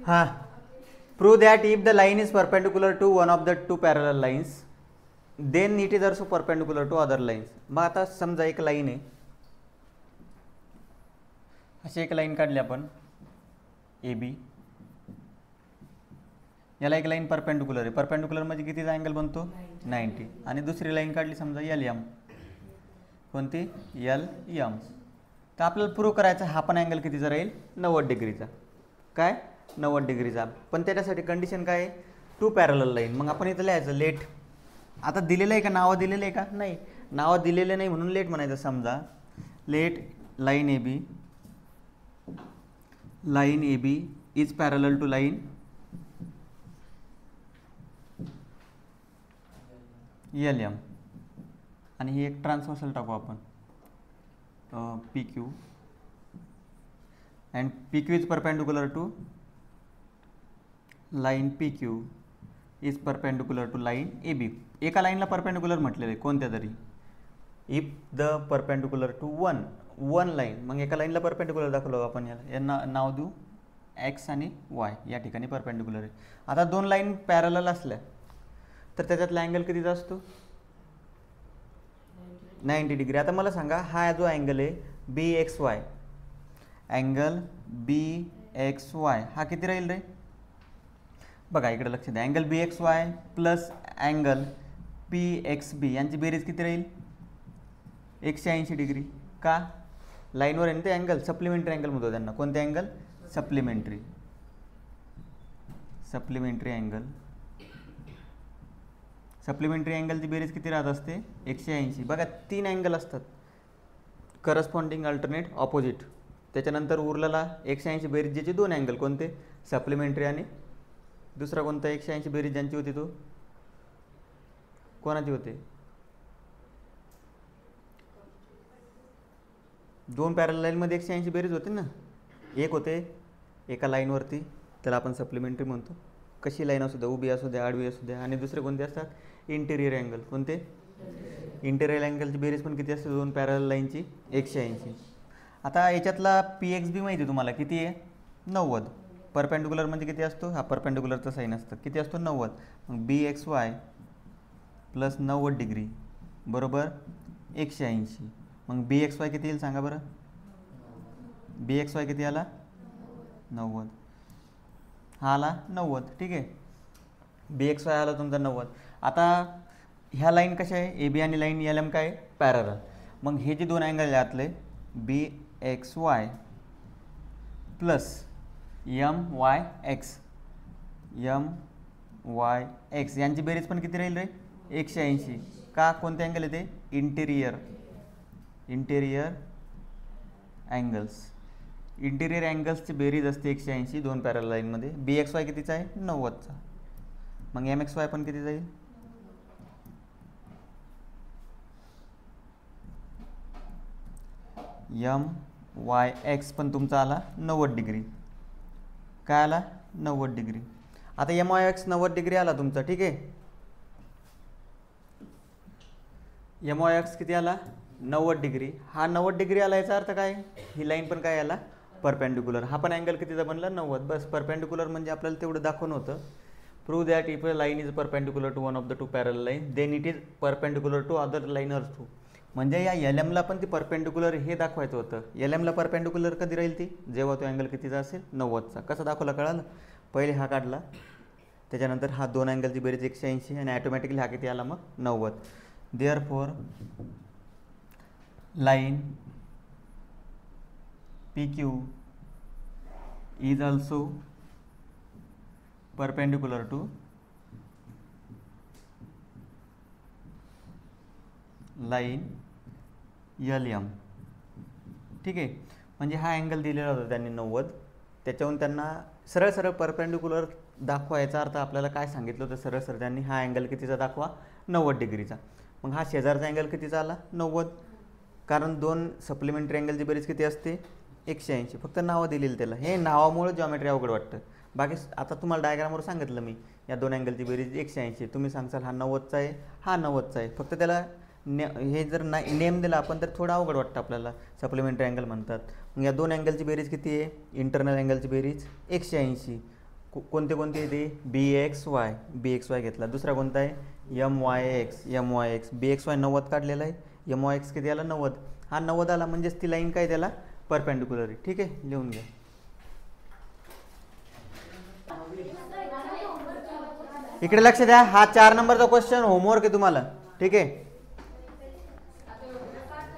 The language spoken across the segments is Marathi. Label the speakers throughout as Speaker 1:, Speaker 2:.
Speaker 1: हां, prove that if the line is perpendicular to one of the two parallel lines then it is also perpendicular to other lines. मग आता समजा एक लाईन आहे, अशी एक लाईन काढली आपण ए बी, याला एक लाईन परपेंडिक्युलर आहे. परपेंडिक्युलर म्हणजे कितीचा अँगल बनतो 90. आणि दुसरी लाईन काढली समजा एल एम, कोणती एल एम. तर आपल्याला प्रूव्ह करायचा हा पण अँगल कितीचा राहील 90 डिग्रीचा. काय 90 डिग्रीचा. पण त्याच्यासाठी कंडिशन काय आहे, टू पॅरलल लाईन. मग आपण इथं लिहायचं लेट. आता दिलेलं आहे का, नावं दिलेलं आहे का, नाही नावं दिलेलं नाही म्हणून लेट म्हणायचं. समजा let line A B, line A B is parallel to line L M. आणि ही एक ट्रान्सव्हर्सल टाकू आपण P Q, and P Q is perpendicular to line P Q is perpendicular to line A B. एका लाईनला परपेंडिक्युलर म्हटलेलं आहे कोणत्या तरी. If the perpendicular to one line, मग एका लाईनला परपेंडिक्युलर दाखवलं आपण. यांना नाव देऊ एक्स आणि वाय. या ठिकाणी परपेंडिक्युलर आहे. आता दोन लाईन पॅरलल असल्या तर त्याच्यातला अँगल कितीचा असतो 90 डिग्री. आता मला सांगा हा जो अँगल आहे B X Y, angle B X Y हा किती राहील रे. बघा इकडे लक्ष द्या, angle B X Y plus angle P X B यांची बेरीज किती राहील 180 डिग्री. का, लाईनवर आहे ना ते अँगल, सप्लिमेंटरी अँगल म्हणतो त्यांना. कोणते अँगल, सप्लिमेंटरी अँगल. सप्लिमेंटरी अँगलची बेरीज किती राहत असते 180. बघा 3 अँगल असतात करस्पॉन्डिंग अल्टरनेट ऑपोजिट. त्याच्यानंतर उरलेला 180 बेरीज ज्याचे 2 अँगल कोणते, सप्लिमेंटरी आणि दुसरा कोणता 180 बेरीज ज्यांची होती तो कोणाची होते, 2 पॅरलल लाईनमध्ये 180 बेरीज होते ना. एक होते एका लाईनवरती, त्याला आपण सप्लिमेंटरी म्हणतो. कशी लाईन असू द्या, उभी असू द्या, आडवी असू द्या. आणि दुसरे कोणते असतात इंटेरियर अँगल. कोणते, इंटेरियर अँगलची बेरीज पण किती असते 2 पॅरलल लाईनची 180. आता याच्यातला पी एक्स बी माहिती आहे तुम्हाला किती आहे 90. परपेंडिक्युलर म्हणजे किती असतो, हा परपेंडिक्युलरचा साईन असतं, किती असतो 90. मग बी एक्स वाय प्लस 90 डिग्री बरोबर 180. मग बी एक्स वाय किती येईल सांगा बरं. बी एक्स वाय किती आला 90. हा आला 90. ठीक आहे, बी एक्स वाय आला तुमचा 90. आता ह्या लाईन कशा आहे ए बी आणि लाईन एल एम काय पॅरलल. मग हे जे 2 अँगल यातले B X Y plus M Y X यांची बेरीज पण किती राहील रे 180. का, कोणते अँगल येते इंटेरियर अँगल्स. इंटेरियर अँगल्सची बेरीज असते 180 2 पॅरलल लाईनमध्ये. बी एक्स वाय कितीचा आहे 90चा. मग एम एक्स वाय पण किती जाईल एम वाय एक्स पण तुमचा आला 90 डिग्री. काय आला 90 डिग्री. आता एम वाय एक्स 90 डिग्री आला तुमचा. ठीक आहे, एम वाय एक्स किती आला 90 डिग्री. हा 90 डिग्री आला, याचा अर्थ काय, ही लाईन पण काय आला परपेंडिक्युलर. हा पण अँगल कितीचा बनला 90. बस परपेंडिक्युलर म्हणजे आपल्याला तेवढं दाखवणं होतं. Prove that if a line is perpendicular to one of the two parallel line then it is perpendicular to other line also. म्हणजे या एल एमला पण ती परपेंडिक्युलर हे दाखवायचं होतं. एल एमला परपेंडिक्युलर कधी राहील ती, जेव्हा तो अँगल कितीचा असेल 90चा. कसं दाखवला कळालं, पहिले हा काढला, त्याच्यानंतर हा 2 अँगलची बेरीज 180 आणि ॲटोमॅटिकली हा किती आला मग 90. Therefore line P Q is also perpendicular to line L M. ठीक आहे, म्हणजे हा अँगल दिलेला होता त्यांनी 90. त्याच्याहून त्यांना सरळ सरळ परपेंडिक्युलर दाखवायचा अर्थ आपल्याला काय सांगितलं होतं, सरळ सरळ त्यांनी हा अँगल कितीचा दाखवा 90 डिग्रीचा. मग हा शेजारचा अँगल कितीचा आला 90. कारण 2 सप्लिमेंटरी अँगलची बेरीज किती असते 180. फक्त नावं दिलेली त्याला, हे नावामुळे जॉमेट्री अवघड वाटतं. बाकी आता तुम्हाला डायग्रामवर सांगितलं मी, या 2 अँगलची बेरीज 180. तुम्ही सांगसाल हा 90चा आहे, हा 90चा आहे. फक्त त्याला हे जर नेम दिला आपण तर थोडं अवघड वाटतं आपल्याला, सप्लिमेंटरी अँगल म्हणतात. मग या 2 अँगलची बेरीज किती आहे, इंटरनल अँगलची बेरीज 180 कोणते कोणते येते BXY घेतला. दुसरा कोणता आहे MYX BXY 90 काढलेला आहे. MYX किती आला 90. हा 90 आला म्हणजेच ती लाईन काय त्याला परपेंडिक्युलर आहे. ठीक आहे, लिहून घ्या. इकडे लक्ष द्या, हा 4 नंबरचा क्वेश्चन होमवर्क आहे तुम्हाला. ठीक आहे,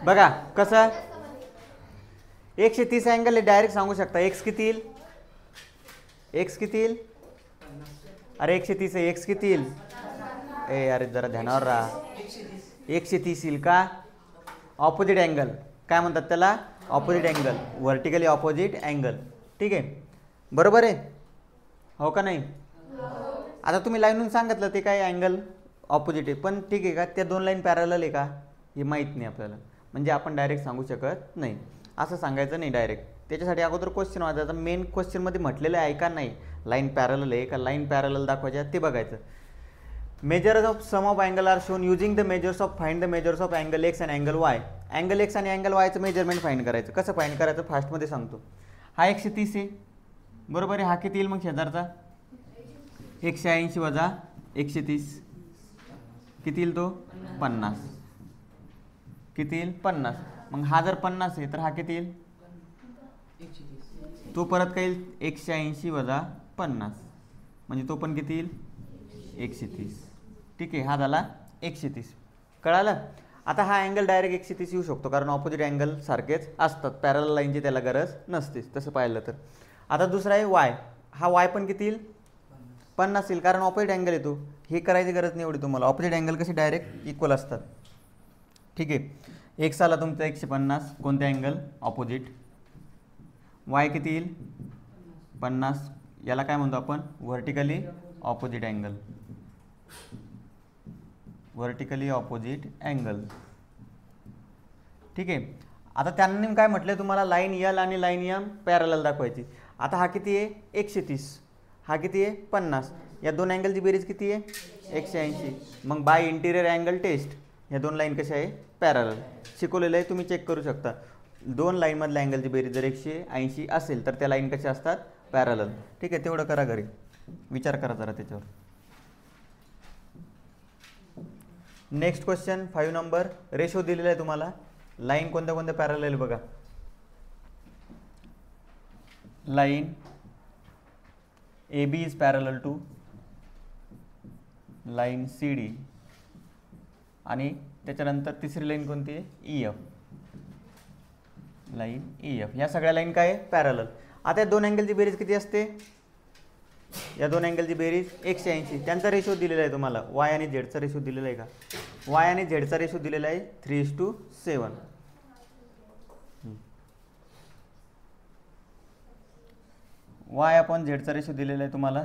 Speaker 1: बघा कसं 130 अँगल डायरेक्ट सांगू शकता. एक्स किती येईल अरे 130 आहे. एक्स किती येईल अरे जरा ध्यानावर राहा. 130 येईल का ऑपोजिट अँगल काय म्हणतात त्याला opposite angle vertically opposite angle. ठीक आहे, बरोबर आहे हो का नाही. आता तुम्ही लाईनून सांगितलं ते काय अँगल ऑपोजिट आहे पण ठीक आहे का त्या दोन लाईन पॅरलल आहे का हे माहीत नाही आपल्याला. म्हणजे आपण डायरेक्ट सांगू शकत नाही. असं सांगायचं नाही डायरेक्ट. त्याच्यासाठी अगोदर क्वेश्चन वाचायचा. मेन क्वेश्चनमध्ये म्हटलेलं आहे का नाही लाईन पॅरलल आहे का लाईन पॅरलल दाखवायच्या ते बघायचं. Measures of some of angle are shown using the measures of find the measures of angle X and angle Y. Angle X आणि अँगल वायचं मेजरमेंट फाइंड करायचं. कसं फाइंड करायचं फास्टमध्ये सांगतो. हा 130 आहे बरोबर आहे. हा किती येईल मग शेजारचा 180 वजा 130 किती येईल तो 50. किती येईल 50. मग हा जर 50 आहे तर हा किती येईल तो परत काय येईल 180 वजा 50 म्हणजे तो पण किती येईल 130. ठीक आहे, हा झाला 130. कळालं. आता हा अँगल डायरेक्ट 130 येऊ शकतो कारण ऑपोजिट अँगल सारखेच असतात. पॅरलल लाईनची त्याला गरज नसते तसं पाहिलं तर. आता दुसरा आहे वाय. हा वाय पण किती येईल 50 येईल कारण ऑपोजिट अँगल येतो. हे करायची गरज नाही एवढी तुम्हाला. ऑपोजिट अँगल कसे डायरेक्ट इक्वल असतात. ठीक आहे, एक्स आला तुमचा 150 कोणते अँगल ऑपोजिट. वाय किती येईल 50. याला काय म्हणतो आपण vertically opposite angle vertically opposite angle. ठीक आहे, आता त्यांनी काय म्हटलं तुम्हाला लाईन एल आणि लाईन एम पॅरलल दाखवायची. आता हा किती आहे 130 हा किती आहे 50. या दोन अँगलची बेरीज किती आहे 180. मग बाय इंटिरियर अँगल टेस्ट ह्या दोन लाईन कशा आहे पॅरलल. शिकवलेलं आहे तुम्ही चेक करू शकता. दोन लाईनमधल्या अँगलची बेरीज जर 180 असेल तर त्या लाईन कशा असतात पॅरलल. ठीक आहे, तेवढं करा घरी विचार करा जरा त्याच्यावर. Next question 5 number. रेशो दिलेला आहे तुम्हाला. लाईन कोणत्या कोणत्या पॅरलल बघा. Line AB is parallel to line CD आणि त्याच्यानंतर तिसरी लाईन कोणती आहे EF. लाईन EF या सगळ्या लाईन काय आहे पॅरलल. आता या दोन अँगलची बेरीज किती असते या दोन अँगलची बेरीज 180. त्यांचा रेशो दिलेला आहे तुम्हाला. वाय आणि झेडचा रेशो दिलेला आहे का. वाय आणि झेडचा रेशो दिलेला आहे 3:7. वाय अपॉन झेडचा रेशो दिलेला आहे तुम्हाला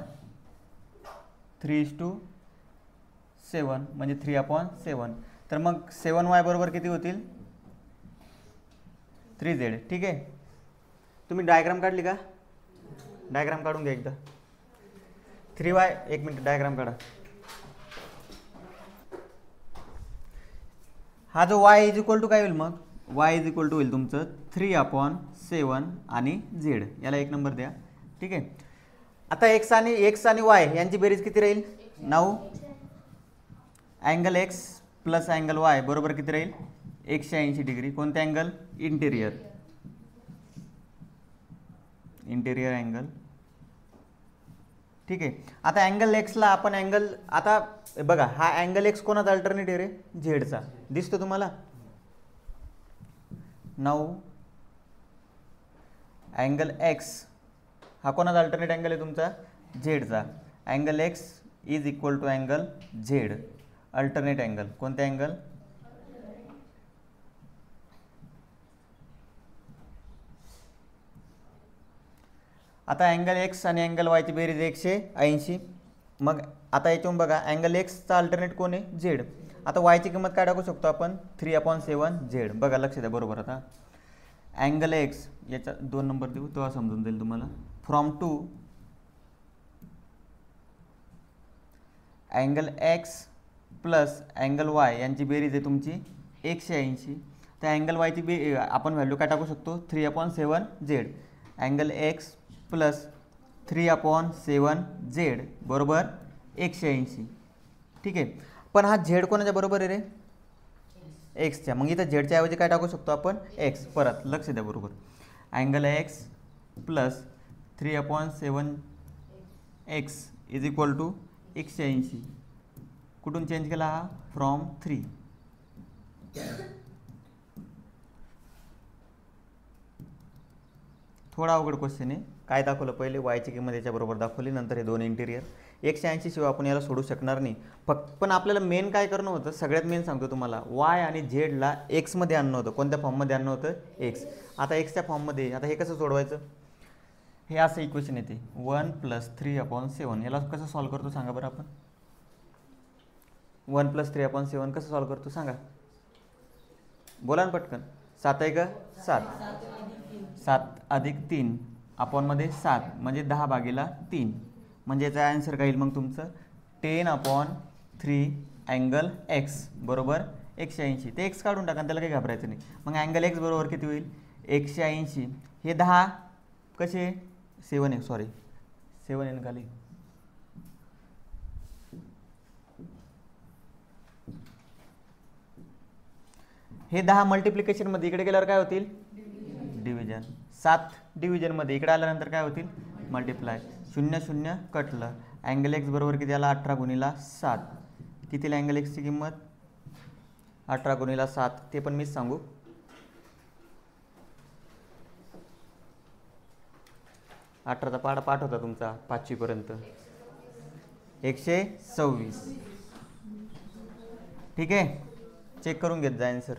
Speaker 1: 3:7 म्हणजे 3/7. तर मग 7y बरोबर किती होतील 3z. ठीक आहे, तुम्ही डायग्राम काढली का डायग्राम काढून घ्या एकदा. 3y एक मिनिट डायग्राम काढा. हा जो y इज इक्वल टू काय होईल मग y इज इक्वल टू होईल तुमचं 3/7 आणि z. याला एक नंबर द्या. ठीक आहे, आता x आणि y यांची बेरीज किती राहील 9. Angle x plus angle y बरोबर किती राहील 180 डिग्री. कोणते अँगल इंटेरियर अँगल. ठीक आहे, आता अँगल एक्सला आपण अँगल आता बघा हा अँगल एक्स कोणाचा अल्टरनेटिव्ह रे झेडचा दिसतो तुम्हाला 9. अँगल एक्स हा कोणाचा अल्टरनेट अँगल आहे तुमचा झेडचा. Angle X is equal to angle Z alternate angle. कोणते अँगल आता अँगल एक्स आणि अँगल वायची बेरीज 180. मग आता याच्यावरून बघा अँगल एक्सचा अल्टरनेट कोण आहे झेड. आता वायची किंमत काय टाकू शकतो आपण 3/7 झेड. बघा लक्ष द्या बरोबर. आता अँगल एक्स याचा 2 नंबर देऊ तेव्हा समजून जाईल तुम्हाला. From two angle X plus angle Y यांची बेरीज आहे तुमची 180. तर अँगल वायची आपण व्हॅल्यू काय टाकू शकतो 3/7 झेड. अँगल एक्स प्लस 3/7 बरोबर 180. ठीक आहे, पण हा झेड कोणाच्या बरोबर आहे रे? एक्सच्या. मग इथं झेडच्या ऐवजी काय टाकू शकतो आपण? एक्स. परत लक्ष द्या बरोबर. Angle X plus 3/7 X is equal to 180. कुठून चेंज केला हा? फ्रॉम 3. थोडा अवघड क्वेश्चन आहे. काय दाखवलं पहिले? वायची किंमत याच्याबरोबर दाखवली, नंतर हे दोन इंटिरियर. 180 शिवाय आपण याला सोडू शकणार नाही. फक्त पण आपल्याला मेन काय करणं होतं? सगळ्यात मेन सांगतो तुम्हाला, वाय आणि झेडला एक्समध्ये आणणं होतं. कोणत्या फॉर्ममध्ये आणणं होतं? एक्स. आता एक्सच्या फॉर्ममध्ये. आता हे कसं सोडवायचं? हे असं इक्वेशन येते 1 + 3/7. याला कसं सॉल्व करतो सांगा बरं आपण? 1 + 3/7 कसं सॉल्व करतो सांगा? बोला ना पटकन. 7 आहे का? 7. 7 + 3 अपॉनमध्ये 7 म्हणजे 10/3. म्हणजे याचा आन्सर काय येईल मग तुमचं? 10/3 अँगल एक्स बरोबर 180. ते एक्स काढून टाका, त्याला काही घाबरायचं नाही. मग अँगल एक्स बरोबर किती होईल? 180. हे 10 कसे? 7 आहे, सॉरी 7 आहे खाली. हे 10 मल्टिप्लिकेशनमध्ये इकडे गेल्यावर काय होतील? डिव्हिजन. 7 डिव्हिजनमध्ये इकडे आल्यानंतर काय होतील? मल्टिप्लाय. 0 0 कटलं. अँगल एक्स बरोबर किती आला? 18×7. कितीला अँगल एक्सची किंमत? 18×7. ते पण मीच सांगू. अठराचा पाठ होता तुमचा 5वी पर्यंत. 126. ठीक आहे, चेक करून घेत जा आन्सर.